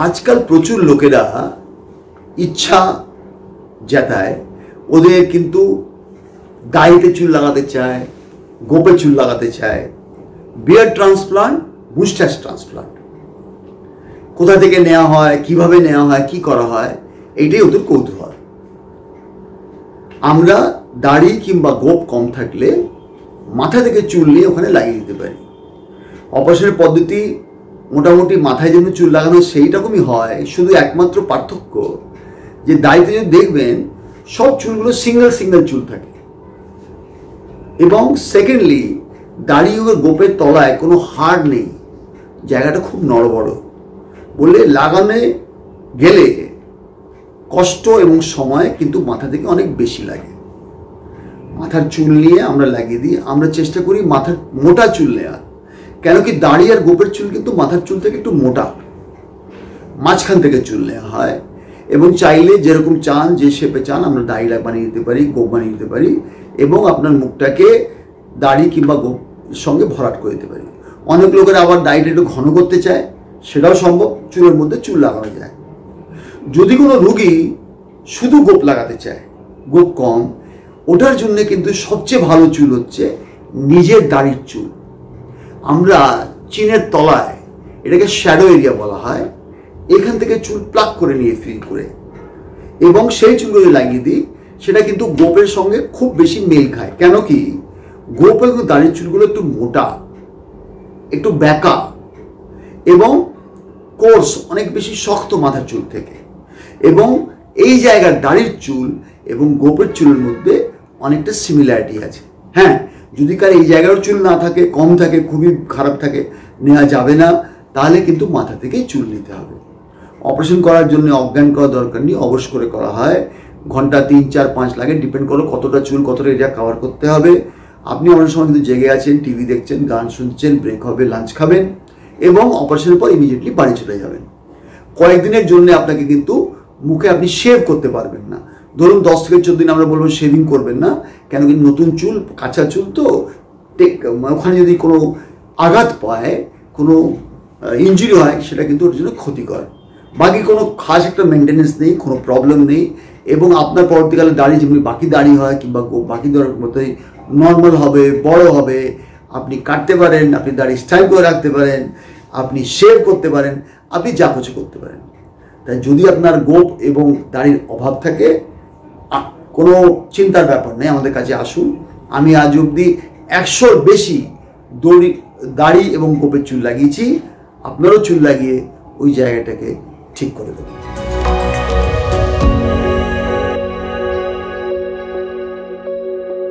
আজকাল প্রচুর লোকেরা ইচ্ছা জেতায়, ওদের কিন্তু দাড়িতে চুল লাগাতে চায়, গোপে চুল লাগাতে চায়, বিয়ার্ড ট্রান্সপ্লান্ট, মুস্টাচ ট্রান্সপ্লান্ট। কোথা থেকে নেওয়া হয়, কিভাবে নেওয়া হয়, কি করা হয়, এইটাই ওদের কৌতূহল। আমরা দাড়ি কিংবা গোপ কম থাকলে মাথা থেকে চুল নিয়ে ওখানে লাগিয়ে দিতে পারি। অপারেশনের পদ্ধতি মোটামুটি মাথায় যেমন চুল লাগানো সেই রকমই হয়, শুধু একমাত্র পার্থক্য যে দাড়িতে যদি দেখবেন সব চুলগুলো সিঙ্গেল সিঙ্গেল চুল থাকে, এবং সেকেন্ডলি দাড়ি ও গোপের তলায় কোনো হাড় নেই, জায়গাটা খুব নড়বড় বলে লাগানো গেলে কষ্ট এবং সময় কিন্তু মাথা থেকে অনেক বেশি লাগে। মাথার চুল নিয়ে আমরা লাগিয়ে দিই, আমরা চেষ্টা করি মাথার মোটা চুল নেওয়ার, কেন কি দাড়ি আর গোপের চুল কিন্তু মাথার চুল থেকে একটু মোটা, মাঝখান থেকে চুল নেওয়া হয়। এবং চাইলে যেরকম চান, যে শেপে চান, আমরা দাড়ি বানিয়ে দিতে পারি, গোপ বানিয়ে দিতে পারি, এবং আপনার মুখটাকে দাড়ি কিংবা গোপ সঙ্গে ভরাট করে দিতে পারি। অনেক লোকেরা আবার দাড়িটা একটু ঘন করতে চায়, সেটাও সম্ভব, চুলের মধ্যে চুল লাগানো যায়। যদি কোনো রুগী শুধু গোপ লাগাতে চায়, গোপ কম, ওটার জন্য কিন্তু সবচেয়ে ভালো চুল হচ্ছে নিজের দাড়ির চুল। আমরা চিনের তলায়, এটাকে শ্যাডো এরিয়া বলা হয়, এখান থেকে চুল প্লাক করে নিয়ে ফ্রি করে এবং সেই চুলগুলো লাগিয়ে দিই, সেটা কিন্তু গোপের সঙ্গে খুব বেশি মেল খায়। কেন কি গোপের দাড়ির চুলগুলো একটু মোটা, একটু ব্যাকা এবং কোর্স, অনেক বেশি শক্ত মাথার চুল থেকে, এবং এই জায়গার দাড়ির চুল এবং গোপের চুলের মধ্যে অনেকটা সিমিলারিটি আছে। হ্যাঁ, যদি কার এই জায়গার চুল না থাকে, কম থাকে, খুবই খারাপ থাকে, নেওয়া যাবে না, তাহলে কিন্তু মাথা থেকেই চুল নিতে হবে। অপারেশন করার জন্য অজ্ঞান করা দরকার নেই, অবশ করে করা হয়, ঘন্টা 3, 4, 5 লাগে, ডিপেন্ড করো কতটা চুল, কতটা এরিয়া কভার করতে হবে। আপনি অনেক সময় কিন্তু জেগে আছেন, টিভি দেখছেন, গান শুনছেন, ব্রেক হবে, লাঞ্চ খাবেন, এবং অপারেশনের পর ইমিডিয়েটলি বাড়ি চলে যাবেন। কয়েকদিনের জন্য আপনাকে কিন্তু মুখে আপনি শেভ করতে পারবেন না। ধরুন 10 থেকে 14 দিন আমরা বলবো শেভিং করবেন না, কেন কি নতুন চুল, কাঁচা চুল তো, ওখানে যদি কোনো আঘাত পায়, কোনো ইনজুরি হয়, সেটা কিন্তু ওর জন্য ক্ষতিকর। বাকি কোনো খাস একটা মেনটেনেন্স নেই, কোনো প্রবলেম নেই, এবং আপনার পরবর্তীকালে দাড়ি যেমনি বাকি দাড়ি হয় কিংবা বাকি দাড়ির মতোই নর্মাল হবে, বড় হবে। আপনি কাটতে পারেন, আপনি দাড়ি স্টাইল করে রাখতে পারেন, আপনি শেভ করতে পারেন, আপনি যা কিছু করতে পারেন। তাই যদি আপনার গোপ এবং দাড়ির অভাব থাকে, কোনো চিন্তার ব্যাপার নেই, আমাদের কাছে আসুন। আমি আজ অবধি 100-র বেশি দাড়ি এবং গোপের চুল লাগিয়েছি, আপনারও চুল লাগিয়ে ওই জায়গাটাকে ঠিক করে দেবেন।